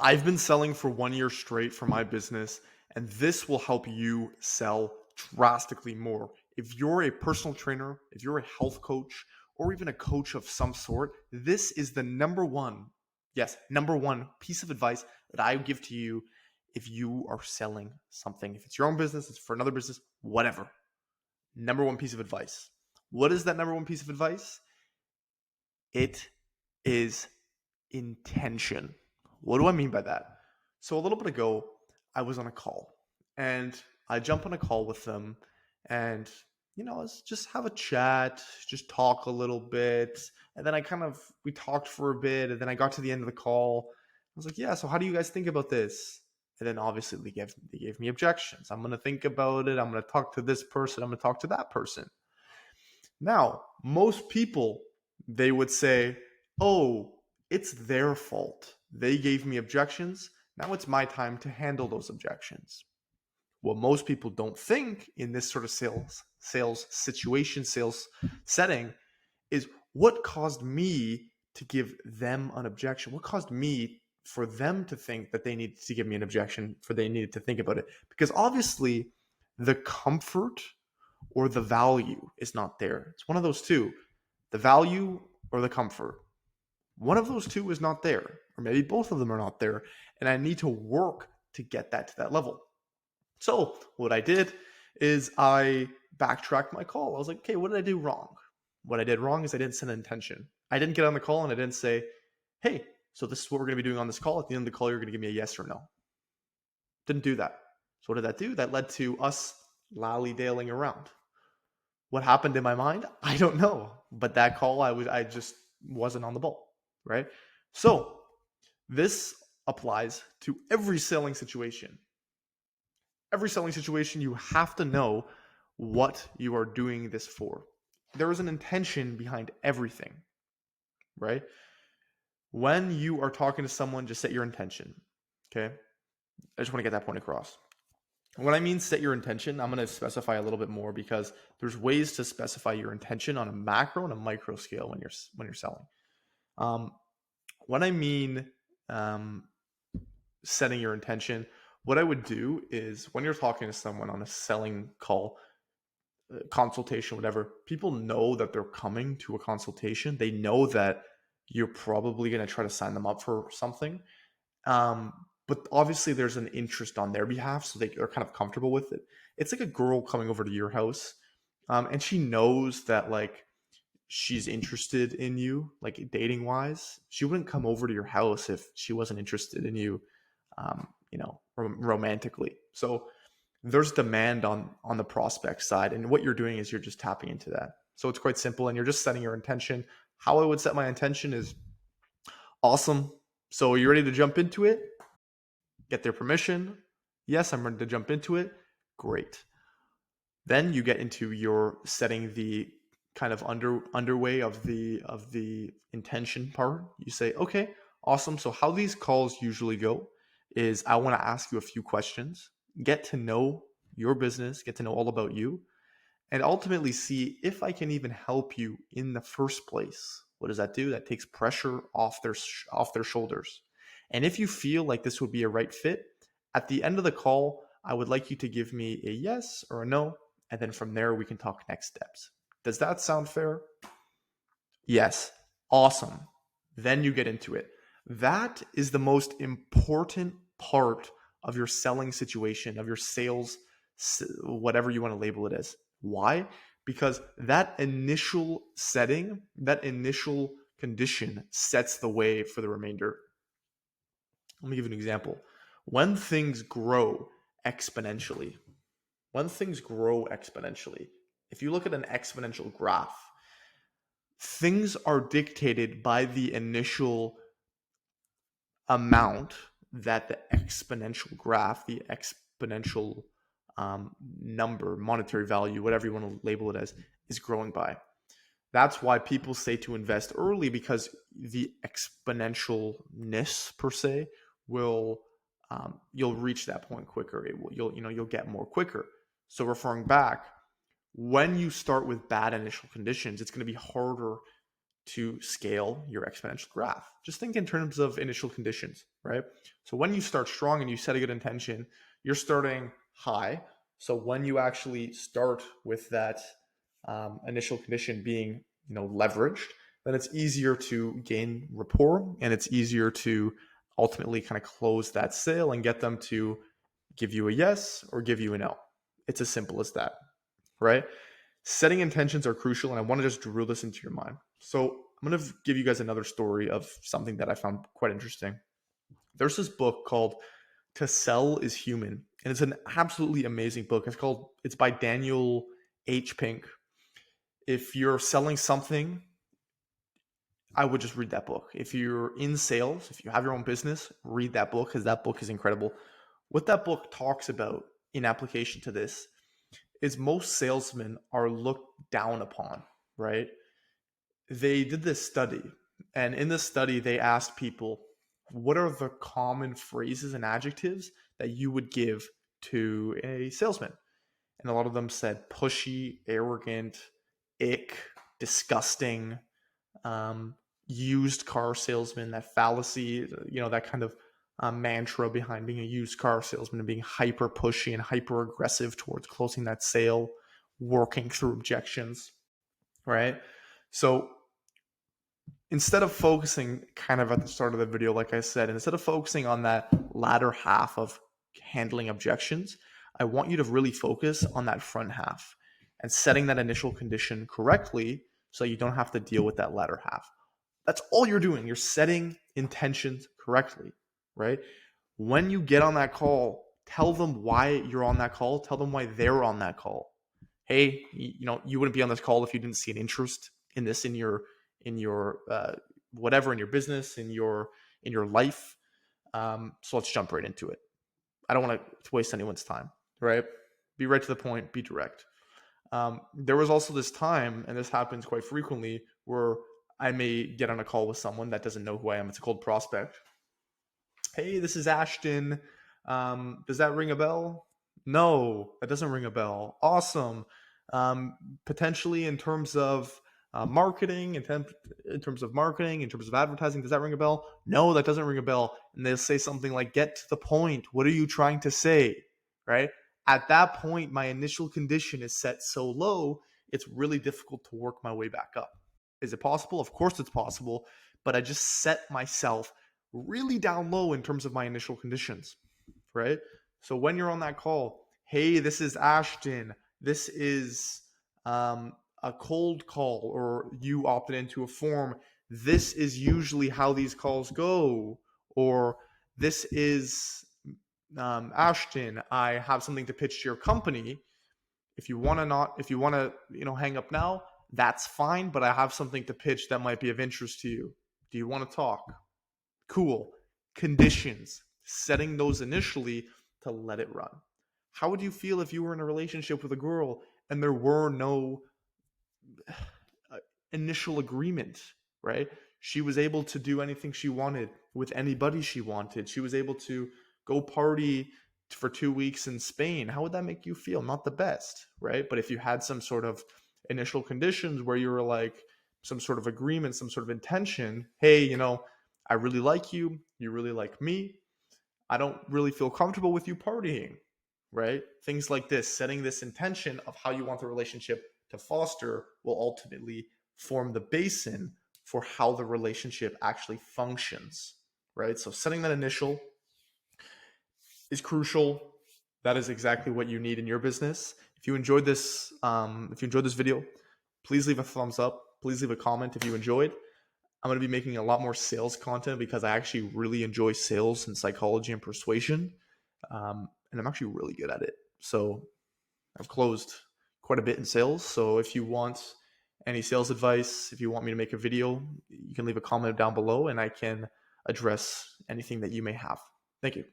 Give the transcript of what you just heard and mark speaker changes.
Speaker 1: I've been selling for 1 year straight for my business, and this will help you sell drastically more. If you're a personal trainer, if you're a health coach, or even a coach of some sort, this is the number one, yes, number one piece of advice that I give to you if you are selling something. If it's your own business, it's for another business, whatever. Number one piece of advice. What is that number one piece of advice? It is intention. What do I mean by that? So a little bit ago, I was on a call and I jump on a call with them and let's just have a chat, just talk a little bit. And then we talked for a bit and then I got to the end of the call. I was like, yeah, so how do you guys think about this? And then obviously they gave me objections. I'm going to think about it. I'm going to talk to this person. I'm going to talk to that person. Now, most people, they would say, oh, it's their fault. They gave me objections. Now it's my time to handle those objections. What most people don't think in this sort of sales situation, sales setting is what caused me to give them an objection? What caused me for them to think that they needed to give me an objection, for they needed to think about it? Because obviously the comfort or the value is not there. It's one of those two, the value or the comfort. One of those two is not there, or maybe both of them are not there. And I need to work to get that to that level. So what I did is I backtracked my call. I was like, okay, what did I do wrong? What I did wrong is I didn't set an intention. I didn't get on the call and I didn't say, hey, so this is what we're going to be doing on this call. At the end of the call, you're going to give me a yes or no. Didn't do that. So what did that do? That led to us lally-daling around. What happened in my mind? I don't know. But that call, I just wasn't on the ball, right? So this applies to every selling situation. Every selling situation, you have to know what you are doing this for. There is an intention behind everything, right? When you are talking to someone, just set your intention. Okay. I just want to get that point across. When I mean set your intention, I'm going to specify a little bit more because there's ways to specify your intention on a macro and a micro scale when you're selling. Um, when I mean setting your intention, what I would do is when you're talking to someone on a selling call, consultation, whatever, people know that they're coming to a consultation. They know that you're probably going to try to sign them up for something. But obviously there's an interest on their behalf, so they're kind of comfortable with it. It's like a girl coming over to your house, and she knows that like she's interested in you, like dating wise. She wouldn't come over to your house if she wasn't interested in you, romantically. So there's demand on the prospect side, and what you're doing is you're just tapping into that. So it's quite simple, and you're just setting your intention. How I would set my intention is awesome. So are you ready to jump into it? Get their permission. Yes, I'm ready to jump into it. Great. Then you get into your setting the kind of underway of the intention part. You say, okay, awesome. So how these calls usually go is I want to ask you a few questions, get to know your business, get to know all about you, and ultimately see if I can even help you in the first place. What does that do? That takes pressure off their shoulders. And if you feel like this would be a right fit, at the end of the call, I would like you to give me a yes or a no, and then from there we can talk next steps. Does that sound fair? Yes. Awesome. Then you get into it. That is the most important part of your selling situation, of your sales, whatever you want to label it as. Why? Because that initial setting, that initial condition sets the way for the remainder. Let me give you an example. When things grow exponentially, if you look at an exponential graph, things are dictated by the initial amount that the exponential graph, the exponential number, monetary value, whatever you want to label it as, is growing by. That's why people say to invest early, because the exponentialness per se will you'll reach that point quicker. You'll get more quicker. So referring back, when you start with bad initial conditions, it's going to be harder to scale your exponential graph. Just think in terms of initial conditions, right? So when you start strong and you set a good intention, you're starting high. So when you actually start with that initial condition being, leveraged, then it's easier to gain rapport and it's easier to ultimately kind of close that sale and get them to give you a yes or give you a no. It's as simple as that, right? Setting intentions are crucial, and I want to just drill this into your mind. So I'm going to give you guys another story of something that I found quite interesting. There's this book called To Sell is Human, and it's an absolutely amazing book. It's by Daniel H. Pink. If you're selling something, I would just read that book. If you're in sales, if you have your own business, read that book because that book is incredible. What that book talks about in application to this is most salesmen are looked down upon, right? They did this study, and in this study, they asked people, what are the common phrases and adjectives that you would give to a salesman? And a lot of them said pushy, arrogant, ick, disgusting, um, used car salesman, that fallacy, that kind of mantra behind being a used car salesman and being hyper pushy and hyper aggressive towards closing that sale, working through objections, right? So instead of focusing kind of at the start of the video, like I said, instead of focusing on that latter half of handling objections, I want you to really focus on that front half and setting that initial condition correctly so you don't have to deal with that latter half. That's all you're doing. You're setting intentions correctly, right? When you get on that call, tell them why you're on that call. Tell them why they're on that call. Hey, you wouldn't be on this call if you didn't see an interest in this in your whatever, in your business, in your life. So let's jump right into it. I don't want to waste anyone's time, right? Be right to the point. Be direct. There was also this time, and this happens quite frequently, where I may get on a call with someone that doesn't know who I am. It's a cold prospect. Hey, this is Ashton. Does that ring a bell? No, that doesn't ring a bell. Awesome. Potentially in terms of marketing, in terms of marketing, in terms of advertising, does that ring a bell? No, that doesn't ring a bell. And they'll say something like, get to the point. What are you trying to say? Right? At that point, my initial condition is set so low, it's really difficult to work my way back up. Is it possible? Of course it's possible, but I just set myself really down low in terms of my initial conditions, right? So when you're on that call, hey, this is Ashton. This is a cold call, or you opted into a form. This is usually how these calls go, or this is Ashton. I have something to pitch to your company. If you want to, hang up now, that's fine. But I have something to pitch that might be of interest to you. Do you want to talk? Cool. Conditions, setting those initially to let it run. How would you feel if you were in a relationship with a girl and there were no initial agreement, right? She was able to do anything she wanted with anybody she wanted. She was able to go party for 2 weeks in Spain. How would that make you feel? Not the best, right? But if you had some sort of initial conditions where you were like some sort of agreement, some sort of intention, hey, I really like you. You really like me. I don't really feel comfortable with you partying, right? Things like this, setting this intention of how you want the relationship to foster will ultimately form the basin for how the relationship actually functions, right? So setting that initial is crucial. That is exactly what you need in your business. If you enjoyed this video, please leave a thumbs up. Please leave a comment if you enjoyed. I'm going to be making a lot more sales content because I actually really enjoy sales and psychology and persuasion. And I'm actually really good at it. So I've closed quite a bit in sales. So if you want any sales advice, if you want me to make a video, you can leave a comment down below and I can address anything that you may have. Thank you.